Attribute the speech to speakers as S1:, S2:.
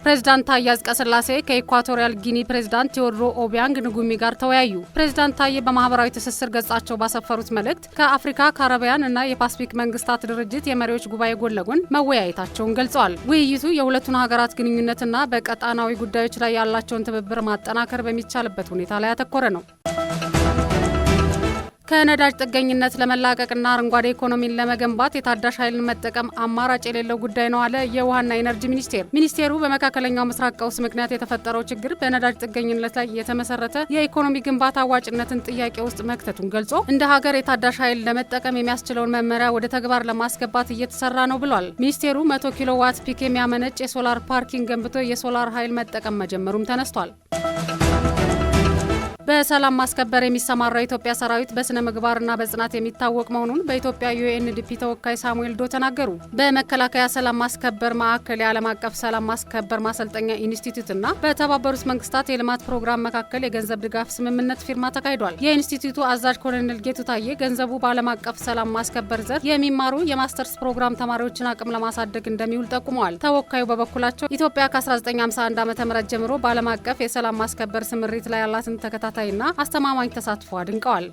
S1: ፕሬዝዳንት ታዬ አጽቀሥላሴ ከኢኳቶሪያል ጊኒ ፕሬዝዳንት ቴዎድሮ ኦቢያንግ ንጉሚ ጋር ተወያዩ። ፕሬዝዳንት ታዬ በማህበራዊ ትስስር ገጻቸው ባሰፈሩት መልእክት ከአፍሪካ ካሪቢያን እና የፓሲፊክ መንግስታት ድርጅት የመሪዎች ጉባኤ ጎን ለጎን መወያየታቸውን ገልጸዋል። ውይይቱ የሁለቱን ሀገራት ግንኙነትና በቀጣናዊ ጉዳዮች ላይ ያላቸውን ትብብር ማጠናከር በሚቻልበት ሁኔታ ላይ ያተኮረ ነው። ከነዳጅ ጥገኝነት ለመላቀቅና አረንጓዴ ኢኮኖሚን ለመገንባት የታዳሽ ኃይልን መጠቀም አማራጭ የሌለው ጉዳይ ነው አለ የውሃና ኢነርጂ ሚኒስቴር። ሚኒስቴሩ በመካከለኛው ምስራቅ ቀውስ ምክንያት የተፈጠረው ችግር በነዳጅ ጥገኝነት ላይ የተመሰረተ የኢኮኖሚ ግንባታ አዋጭነትን ጥያቄ ውስጥ መክተቱን ገልጾ እንደ ሀገር የታዳሽ ኃይል ለመጠቀም የሚያስችለውን መመሪያ ወደ ተግባር ለማስገባት እየተሰራ ነው ብሏል። ሚኒስቴሩ 100 ኪሎዋት ፒክ የሚያመነጭ የሶላር ፓርኪንግ ገንብቶ የሶላር ኃይል መጠቀም መጀመሩም ተነስቷል። በሰላም ማስከበር የሚሰማራው የኢትዮጵያ ሰራዊት በስነ ምግባርና በጽናት የሚታወቅ መሆኑን በኢትዮጵያ ዩኤንዲፒ ተወካይ ሳሙኤል ዶ ተናገሩ። በመከላከያ ሰላም ማስከበር ማዕከል የዓለም አቀፍ ሰላም ማስከበር ማሰልጠኛ ኢንስቲትዩትና በተባበሩት መንግስታት የልማት ፕሮግራም መካከል የገንዘብ ድጋፍ ስምምነት ፊርማ ተካሂዷል። የኢንስቲትዩቱ አዛዥ ኮሎኔል ጌቱ ታዬ ገንዘቡ በዓለም አቀፍ ሰላም ማስከበር ዘርፍ የሚማሩ የማስተርስ ፕሮግራም ተማሪዎችን አቅም ለማሳደግ እንደሚውል ጠቁመዋል። ተወካዩ በበኩላቸው ኢትዮጵያ ከ1951 ዓ.ም ጀምሮ በዓለም አቀፍ የሰላም ማስከበር ስምሪት ላይ ያላትን ተከታታይና አስተማማኝ ተሳትፎ አድንቀዋል።